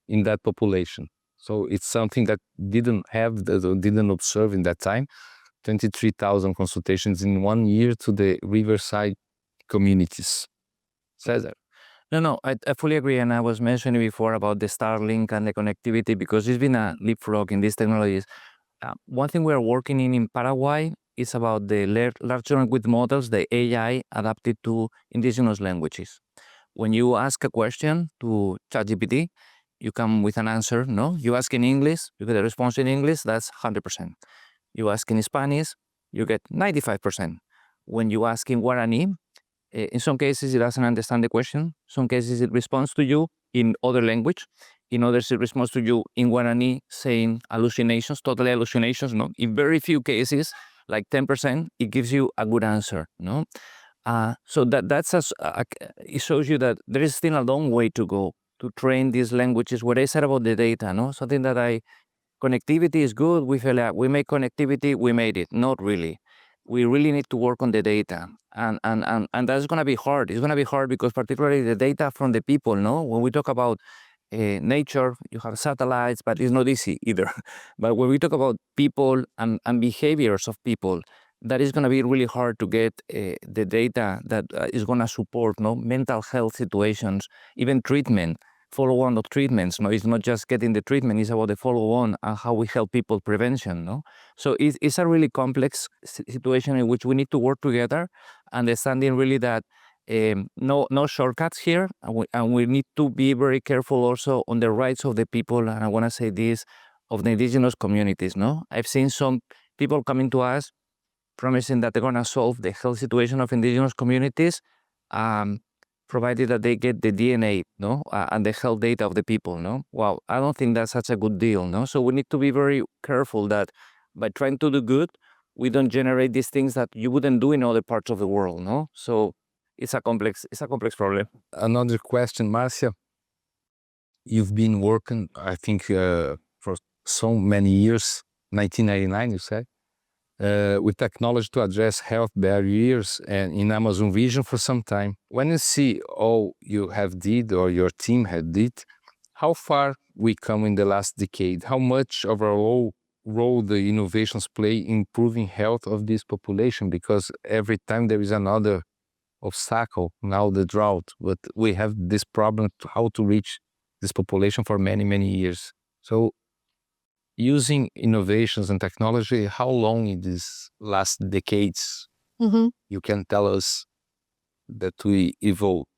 in that population. So it's something that didn't observe in that time. 23,000 consultations in 1 year to the riverside communities. Cesar? No, I fully agree. And I was mentioning before about the Starlink and the connectivity because it's been a leapfrog in these technologies. One thing we are working in Paraguay is about the large language models, the AI adapted to indigenous languages. When you ask a question to ChatGPT, you come with an answer, no? You ask in English, you get a response in English, that's 100%. You ask in Spanish, you get 95%. When you ask in Guarani, in some cases, it doesn't understand the question. Some cases, it responds to you in other language. In others, it responds to you in Guarani, saying hallucinations, totally hallucinations. No, in very few cases, like 10%, it gives you a good answer. No, so it shows you that there is still a long way to go to train these languages. What I said about the data, no, something that connectivity is good. We feel like we make connectivity, we made it. Not really. we really need to work on the data. And that's going to be hard. It's going to be hard because particularly the data from the people, no? When we talk about nature, you have satellites, but it's not easy either. But when we talk about people and behaviors of people, that is going to be really hard to get the data that is going to support mental health situations, even treatment, follow-on of treatments. It's not just getting the treatment, it's about the follow-on and how we help people prevention. So it's a really complex situation in which we need to work together, understanding really that no shortcuts here, and we need to be very careful also on the rights of the people, and I want to say this, of the indigenous communities. I've seen some people coming to us promising that they're going to solve the health situation of indigenous communities, provided that they get the DNA, and the health data of the people. Wow, I don't think that's such a good deal. So we need to be very careful that by trying to do good, we don't generate these things that you wouldn't do in other parts of the world. So it's a complex problem. Another question, Marcia. You've been working, I think, for so many years, 1999, you said, with technology to address health barriers and in Amazon region for some time. When you see all you have did or your team had did, how far we come in the last decade? How much of our role the innovations play in improving health of this population? Because every time there is another obstacle, now the drought, but we have this problem how to reach this population for many, many years. So using innovations and technology, how long in these last decades you can tell us that we evolved?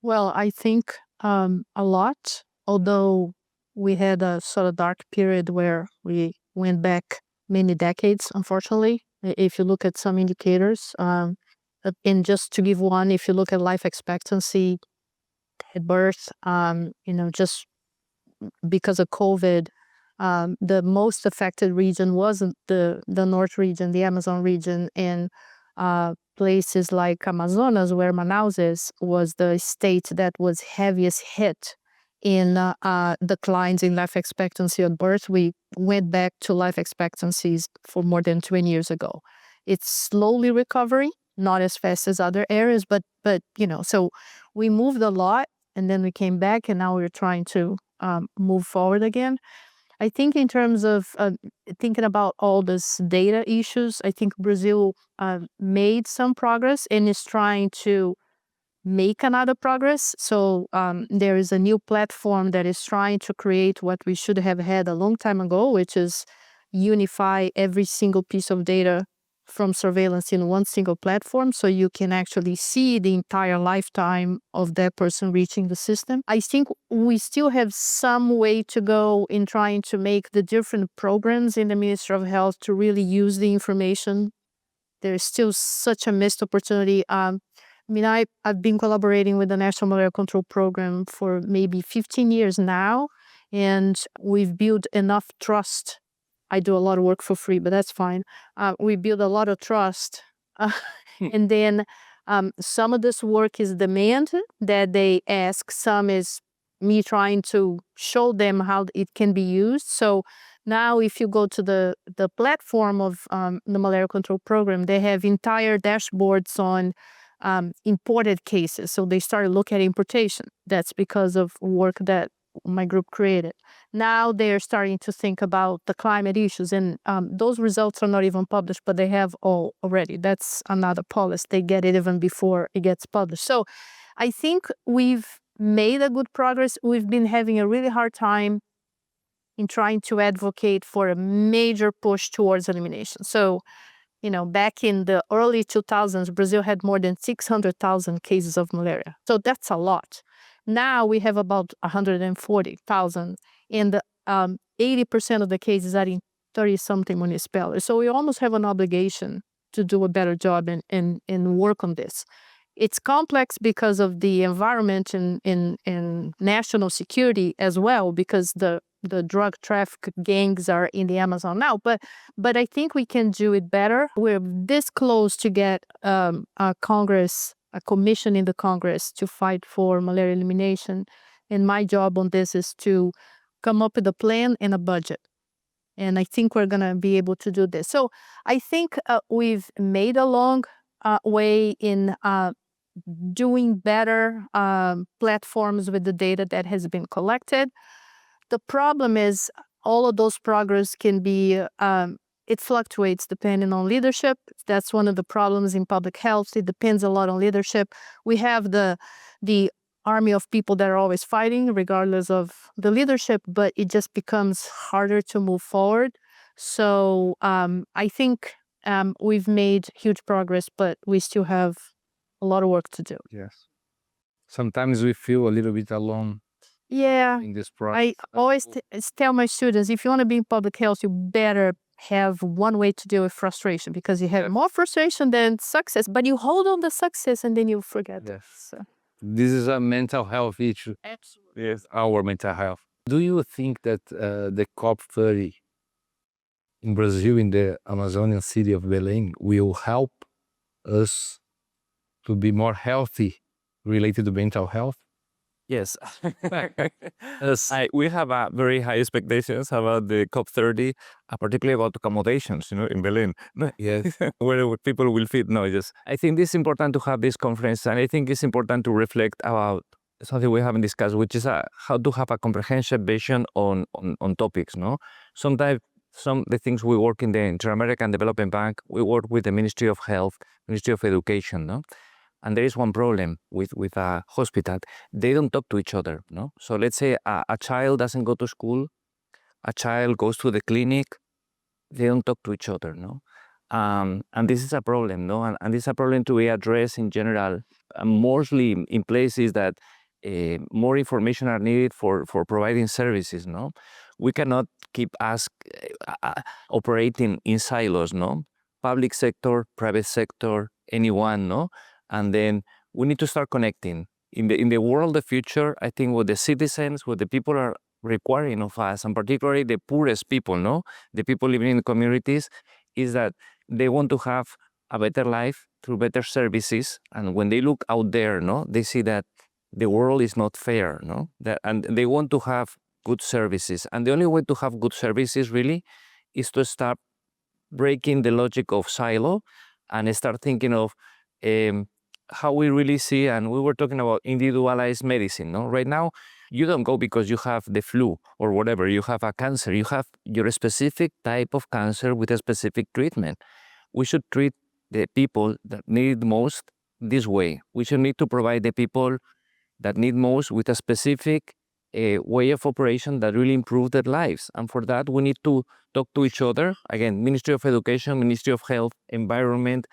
Well, I think a lot, although we had a sort of dark period where we went back many decades, unfortunately. If you look at some indicators, and just to give one, if you look at life expectancy at birth, just because of COVID, the most affected region wasn't the North region, the Amazon region, and places like Amazonas, where Manaus is, was the state that was heaviest hit in declines in life expectancy at birth. We went back to life expectancies for more than 20 years ago. It's slowly recovering, not as fast as other areas, but so we moved a lot, and then we came back, and now we're trying to move forward again. I think in terms of thinking about all these data issues, I think Brazil made some progress and is trying to make another progress. So there is a new platform that is trying to create what we should have had a long time ago, which is unify every single piece of data from surveillance in one single platform, so you can actually see the entire lifetime of that person reaching the system. I think we still have some way to go in trying to make the different programs in the Ministry of Health to really use the information. There's still such a missed opportunity. I've been collaborating with the National Malaria Control Program for maybe 15 years now, and we've built enough trust. I do a lot of work for free, but that's fine. We build a lot of trust. And then some of this work is demand that they ask. Some is me trying to show them how it can be used. So now if you go to the platform of the Malaria Control Program, they have entire dashboards on imported cases. So they started looking at importation. That's because of work that my group created. Now they're starting to think about the climate issues, and those results are not even published, but they have all already. That's another policy. They get it even before it gets published. So I think we've made a good progress. We've been having a really hard time in trying to advocate for a major push towards elimination. So, back in the early 2000s, Brazil had more than 600,000 cases of malaria. So that's a lot. Now we have about 140,000, and 80% of the cases are in 30-something municipalities. So we almost have an obligation to do a better job and work on this. It's complex because of the environment and national security as well, because the drug traffic gangs are in the Amazon now. But I think we can do it better. We're this close to get a commission in the Congress to fight for malaria elimination. And my job on this is to come up with a plan and a budget. And I think we're going to be able to do this. So I think we've made a long way in doing better platforms with the data that has been collected. The problem is all of those progress can be, it fluctuates depending on leadership. That's one of the problems in public health. It depends a lot on leadership. We have the army of people that are always fighting regardless of the leadership, but it just becomes harder to move forward. So I think we've made huge progress, but we still have a lot of work to do. Yes. Sometimes we feel a little bit alone Yeah, in this process. I always tell my students, if you want to be in public health, you better have one way to deal with frustration, because you have more frustration than success, but you hold on the success and then you forget. Yes. So. This is a mental health issue. Absolutely. Yes, our mental health. Do you think that the COP30 in Brazil, in the Amazonian city of Belém, will help us to be more healthy related to mental health? Yes. We have very high expectations about the COP30, particularly about accommodations, in Berlin. Yes. Where people will fit. No, just I think it's important to have this conference, and I think it's important to reflect about something we haven't discussed, which is how to have a comprehensive vision on topics. No, sometimes the things we work in the Inter-American Development Bank, we work with the Ministry of Health, Ministry of Education. No. And there is one problem with a hospital. They don't talk to each other, no? So let's say a child doesn't go to school, a child goes to the clinic, they don't talk to each other, no? And this is a problem, no? And this is a problem to be addressed in general, mostly in places that more information are needed for providing services, no? We cannot keep operating in silos, no? Public sector, private sector, anyone, no? And then we need to start connecting. In the world of the future, I think what the citizens, what the people are requiring of us, and particularly the poorest people, no, the people living in the communities, is that they want to have a better life through better services. And when they look out there, no, they see that the world is not fair, no, and they want to have good services. And the only way to have good services really is to start breaking the logic of silo and start thinking of how we really see, and we were talking about individualized medicine, no? Right now, you don't go because you have the flu or whatever, you have a cancer, you have your specific type of cancer with a specific treatment. We should treat the people that need it most this way. We should need to provide the people that need most with a specific way of operation that really improve their lives. And for that, we need to talk to each other. Again, Ministry of Education, Ministry of Health, Environment,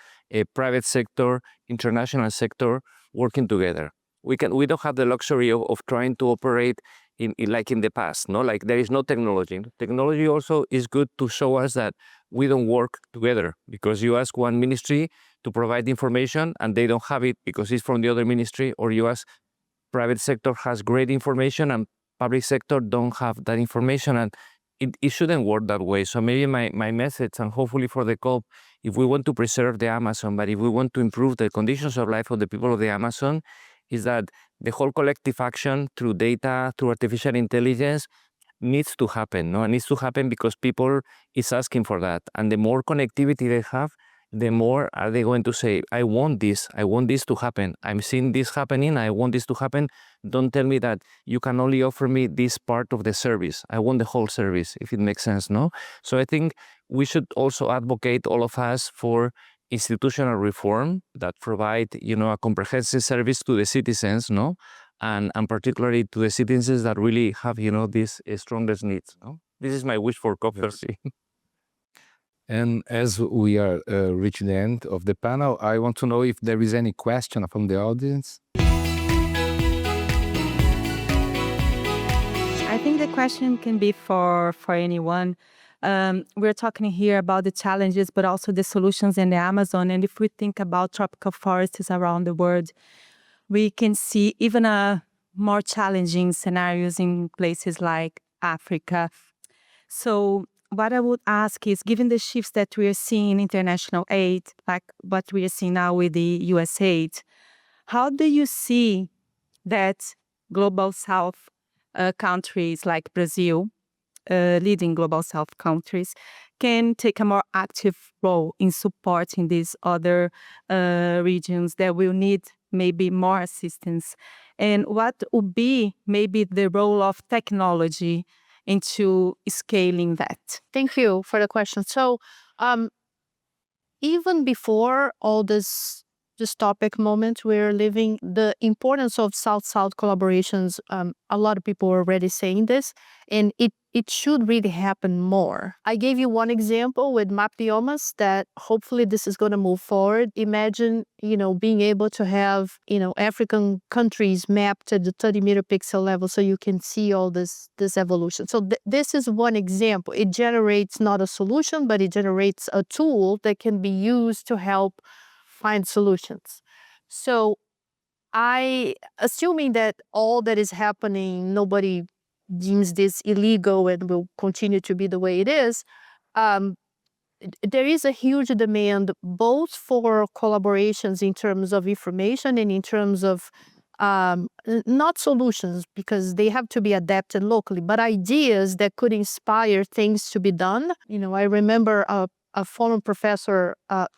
private sector, international sector, working together. We don't have the luxury of trying to operate in like in the past, no? Like there is no technology. Technology also is good to show us that we don't work together, because you ask one ministry to provide information and they don't have it because it's from the other ministry, or you ask private sector has great information and public sector don't have that information, and it shouldn't work that way. So maybe my message, and hopefully for the COP, if we want to preserve the Amazon, but if we want to improve the conditions of life of the people of the Amazon, is that the whole collective action through data, through artificial intelligence, needs to happen. No, it needs to happen because people is asking for that. And the more connectivity they have, the more are they going to say, I want this to happen. I'm seeing this happening, I want this to happen. Don't tell me that you can only offer me this part of the service. I want the whole service, if it makes sense, no? So I think we should also advocate, all of us, for institutional reform that provide, a comprehensive service to the citizens, no? And particularly to the citizens that really have, these strongest needs, no? This is my wish for COP30. And as we are reaching the end of the panel, I want to know if there is any question from the audience. I think the question can be for anyone. We're talking here about the challenges, but also the solutions in the Amazon. And if we think about tropical forests around the world, we can see even more challenging scenarios in places like Africa. So what I would ask is, given the shifts that we are seeing in international aid, like what we are seeing now with the US aid, how do you see that global South countries like Brazil leading global south countries can take a more active role in supporting these other regions that will need maybe more assistance? And what would be maybe the role of technology into scaling that? Thank you for the question. So, even before all this topic moment we're living, the importance of South-South collaborations, a lot of people are already saying this, and it should really happen more. I gave you one example with map biomas that hopefully this is going to move forward. Imagine, being able to have, African countries mapped at the 30-meter pixel level so you can see all this evolution. So this is one example. It generates not a solution, but it generates a tool that can be used to help find solutions. So assuming that all that is happening, nobody deems this illegal and will continue to be the way it is, there is a huge demand both for collaborations in terms of information and in terms of not solutions, because they have to be adapted locally, but ideas that could inspire things to be done. I remember a former professor of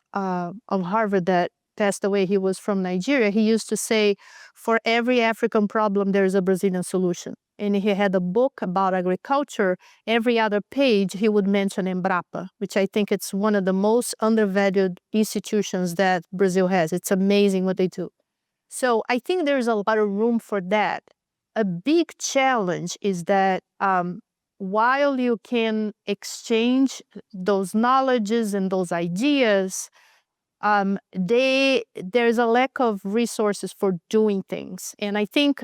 Harvard that passed away. He was from Nigeria. He used to say, for every African problem, there's a Brazilian solution. And he had a book about agriculture. Every other page, he would mention Embrapa, which I think it's one of the most undervalued institutions that Brazil has. It's amazing what they do. So I think there's a lot of room for that. A big challenge is that while you can exchange those knowledges and those ideas, there's a lack of resources for doing things. And I think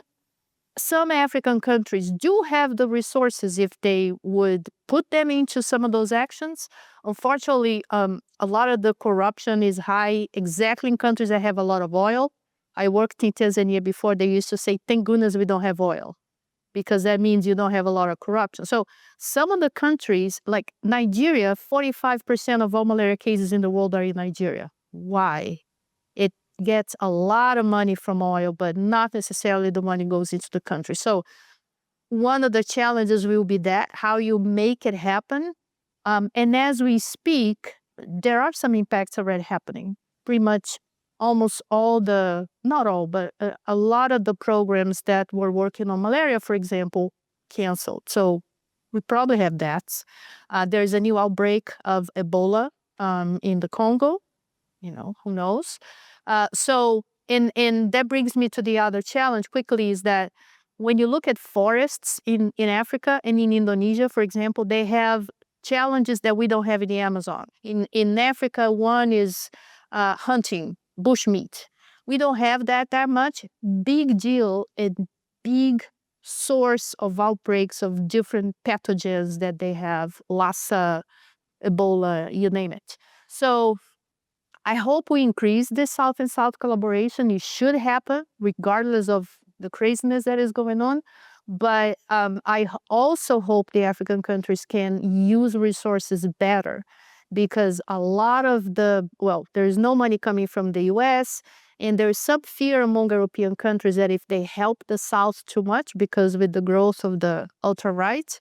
some African countries do have the resources if they would put them into some of those actions. Unfortunately, a lot of the corruption is high exactly in countries that have a lot of oil. I worked in Tanzania before. They used to say, thank goodness we don't have oil, because that means you don't have a lot of corruption. So some of the countries, like Nigeria, 45% of all malaria cases in the world are in Nigeria. Why? It gets a lot of money from oil, but not necessarily the money goes into the country. So one of the challenges will be that, how you make it happen. And as we speak, there are some impacts already happening. Pretty much almost all not all, but a lot of the programs that were working on malaria, for example, canceled. So we probably have that. There's a new outbreak of Ebola in the Congo. Who knows? So that brings me to the other challenge quickly, is that when you look at forests in Africa and in Indonesia, for example, they have challenges that we don't have in the Amazon. In Africa, one is hunting, bushmeat. We don't have that much. Big deal and big source of outbreaks of different pathogens that they have, Lassa, Ebola, you name it. So I hope we increase this South and South collaboration. It should happen regardless of the craziness that is going on. But I also hope the African countries can use resources better, because a lot of there's no money coming from the US, and there's some fear among European countries that if they help the South too much, because with the growth of the ultra-right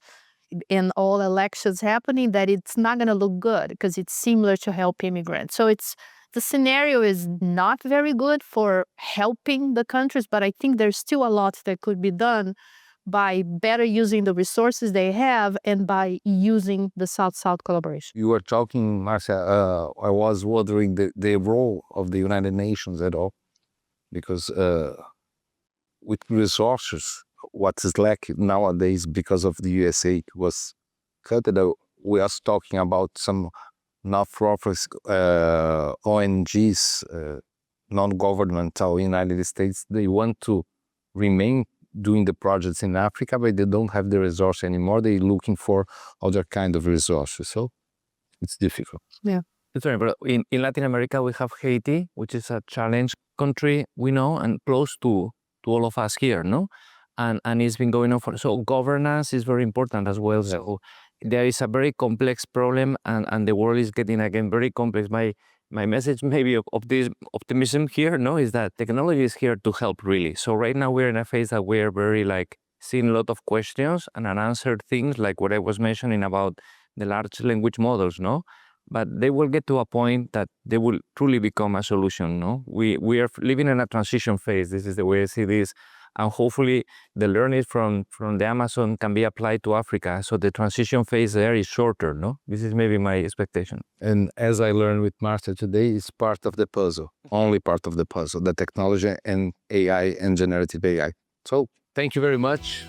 and all elections happening, that it's not going to look good, because it's similar to help immigrants. So the scenario is not very good for helping the countries, but I think there's still a lot that could be done by better using the resources they have and by using the South-South collaboration. You were talking, Marcia, I was wondering the role of the United Nations at all, because with resources, what is lacking nowadays because of the USA was cut. We are talking about some not-for-profit ONGs, non-governmental United States. They want to remain doing the projects in Africa, but they don't have the resource anymore. They're looking for other kind of resources. So it's difficult. Yeah. Sorry, but in Latin America, we have Haiti, which is a challenge country, we know, and close to all of us here, no? And it's been going on so governance is very important as well. Yeah. So there is a very complex problem, and the world is getting again very complex. My message maybe of this optimism here, no, is that technology is here to help really. So right now we're in a phase that we're very seen a lot of questions and unanswered things like what I was mentioning about the large language models, no? But they will get to a point that they will truly become a solution, no? We are living in a transition phase. This is the way I see this. And hopefully the learning from the Amazon can be applied to Africa. So the transition phase there is shorter, no? This is maybe my expectation. And as I learned with Marcia today, it's part of the puzzle, only part of the puzzle, the technology and AI and generative AI. So thank you very much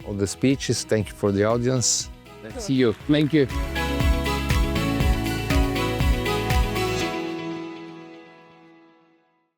for the speeches. Thank you for the audience. See you. Thank you.